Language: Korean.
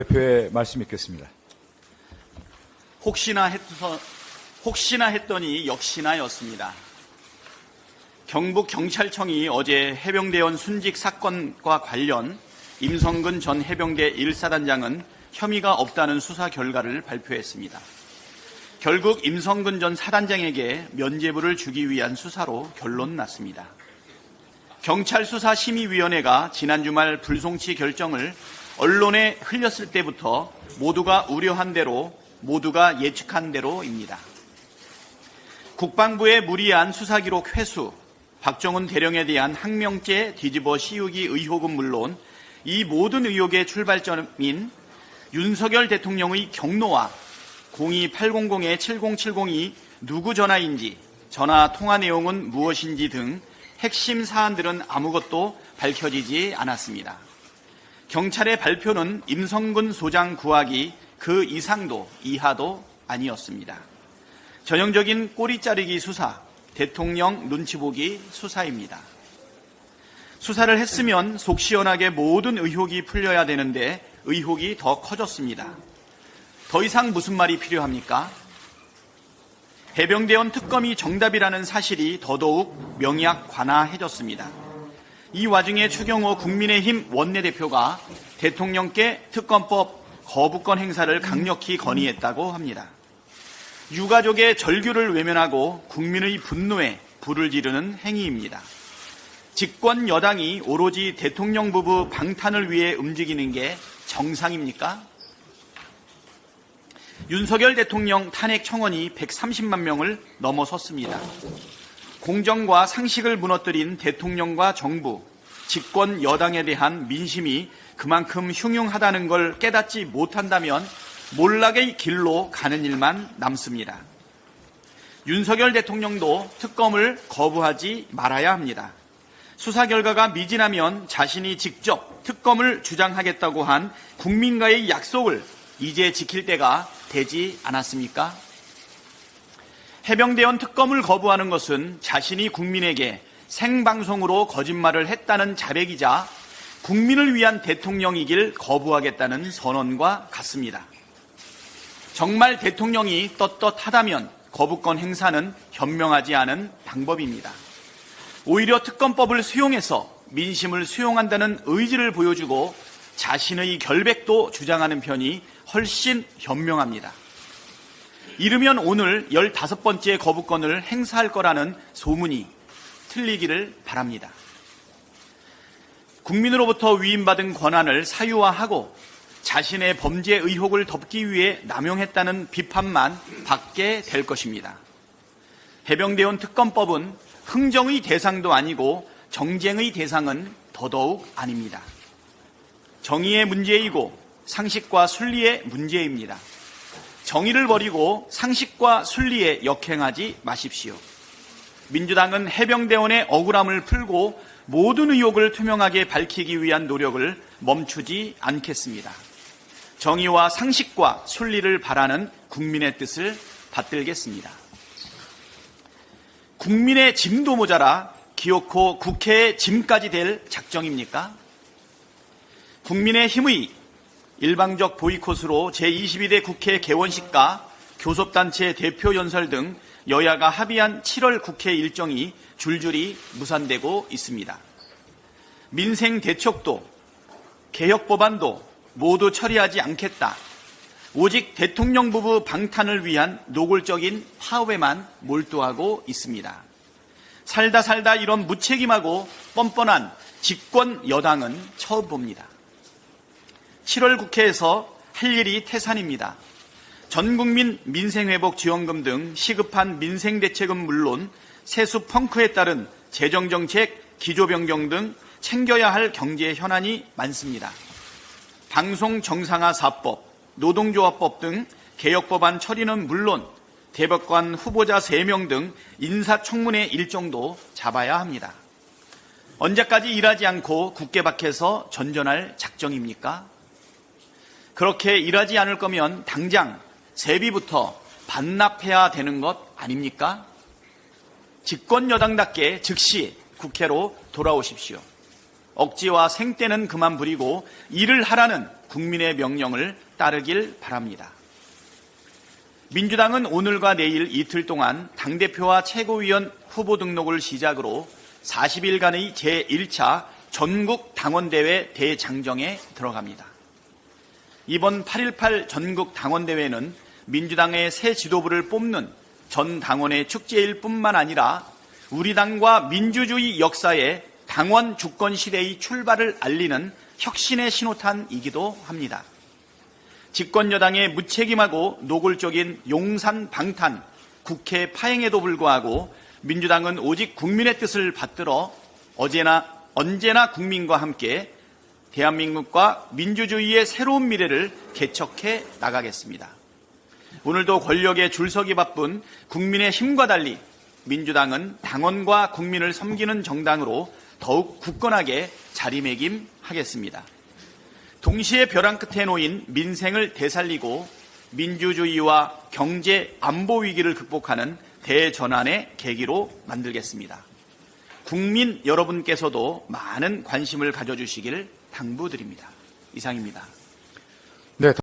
대표의 말씀 읽겠습니다. 혹시나 했더니 역시나였습니다. 경북경찰청이 어제 해병대원 순직 사건과 관련 임성근 전 해병대 1사단장은 혐의가 없다는 수사 결과를 발표했습니다. 결국 임성근 전 사단장에게 면죄부를 주기 위한 수사로 결론 났습니다. 경찰수사심의위원회가 지난 주말 불송치 결정을 언론에 흘렸을 때부터 모두가 우려한 대로, 모두가 예측한 대로입니다. 국방부의 무리한 수사기록 회수, 박정훈 대령에 대한 항명죄 뒤집어 씌우기 의혹은 물론 이 모든 의혹의 출발점인 윤석열 대통령의 경로와 02-800-7070이 누구 전화인지, 전화 통화 내용은 무엇인지 등 핵심 사안들은 아무것도 밝혀지지 않았습니다. 경찰의 발표는 임성근 소장 구하기 그 이상도 이하도 아니었습니다. 전형적인 꼬리 자르기 수사, 대통령 눈치 보기 수사입니다. 수사를 했으면 속 시원하게 모든 의혹이 풀려야 되는데 의혹이 더 커졌습니다. 더 이상 무슨 말이 필요합니까? 해병대원 특검이 정답이라는 사실이 더더욱 명약관화해졌습니다. 이 와중에 추경호 국민의힘 원내대표가 대통령께 특검법 거부권 행사를 강력히 건의했다고 합니다. 유가족의 절규를 외면하고 국민의 분노에 불을 지르는 행위입니다. 집권 여당이 오로지 대통령 부부 방탄을 위해 움직이는 게 정상입니까? 윤석열 대통령 탄핵 청원이 130만 명을 넘어섰습니다. 공정과 상식을 무너뜨린 대통령과 정부, 집권 여당에 대한 민심이 그만큼 흉흉하다는 걸 깨닫지 못한다면 몰락의 길로 가는 일만 남습니다. 윤석열 대통령도 특검을 거부하지 말아야 합니다. 수사 결과가 미진하면 자신이 직접 특검을 주장하겠다고 한 국민과의 약속을 이제 지킬 때가 되지 않았습니까? 해병대원 특검을 거부하는 것은 자신이 국민에게 생방송으로 거짓말을 했다는 자백이자 국민을 위한 대통령이길 거부하겠다는 선언과 같습니다. 정말 대통령이 떳떳하다면 거부권 행사는 현명하지 않은 방법입니다. 오히려 특검법을 수용해서 민심을 수용한다는 의지를 보여주고 자신의 결백도 주장하는 편이 훨씬 현명합니다. 이르면 오늘 15번째 거부권을 행사할 거라는 소문이 틀리기를 바랍니다. 국민으로부터 위임받은 권한을 사유화하고 자신의 범죄 의혹을 덮기 위해 남용했다는 비판만 받게 될 것입니다. 해병대원 특검법은 흥정의 대상도 아니고 정쟁의 대상은 더더욱 아닙니다. 정의의 문제이고 상식과 순리의 문제입니다. 정의를 버리고 상식과 순리에 역행하지 마십시오. 민주당은 해병대원의 억울함을 풀고 모든 의혹을 투명하게 밝히기 위한 노력을 멈추지 않겠습니다. 정의와 상식과 순리를 바라는 국민의 뜻을 받들겠습니다. 국민의 짐도 모자라 기어코 국회의 짐까지 될 작정입니까? 국민의힘의 일방적 보이콧으로 제22대 국회 개원식과 교섭단체 대표 연설 등 여야가 합의한 7월 국회 일정이 줄줄이 무산되고 있습니다. 민생 대책도 개혁 법안도 모두 처리하지 않겠다. 오직 대통령 부부 방탄을 위한 노골적인 파업에만 몰두하고 있습니다. 살다 이런 무책임하고 뻔뻔한 집권 여당은 처음 봅니다. 7월 국회에서 할 일이 태산입니다. 전국민 민생회복지원금 등 시급한 민생대책은 물론 세수 펑크에 따른 재정정책, 기조변경 등 챙겨야 할 경제 현안이 많습니다. 방송정상화 4법, 노동조합법 등 개혁법안 처리는 물론 대법관 후보자 3명 등 인사청문회 일정도 잡아야 합니다. 언제까지 일하지 않고 국회 밖에서 전전할 작정입니까? 그렇게 일하지 않을 거면 당장 세비부터 반납해야 되는 것 아닙니까? 집권 여당답게 즉시 국회로 돌아오십시오. 억지와 생떼는 그만 부리고 일을 하라는 국민의 명령을 따르길 바랍니다. 민주당은 오늘과 내일 이틀 동안 당대표와 최고위원 후보 등록을 시작으로 40일간의 제1차 전국 당원대회 대장정에 들어갑니다. 이번 8.18 전국 당원대회는 민주당의 새 지도부를 뽑는 전 당원의 축제일 뿐만 아니라 우리 당과 민주주의 역사의 당원 주권 시대의 출발을 알리는 혁신의 신호탄이기도 합니다. 집권 여당의 무책임하고 노골적인 용산 방탄 국회 파행에도 불구하고 민주당은 오직 국민의 뜻을 받들어 언제나 국민과 함께 대한민국과 민주주의의 새로운 미래를 개척해 나가겠습니다. 오늘도 권력에 줄서기 바쁜 국민의힘과 달리 민주당은 당원과 국민을 섬기는 정당으로 더욱 굳건하게 자리매김하겠습니다. 동시에 벼랑 끝에 놓인 민생을 되살리고 민주주의와 경제 안보 위기를 극복하는 대전환의 계기로 만들겠습니다. 국민 여러분께서도 많은 관심을 가져주시길 당부드립니다. 이상입니다.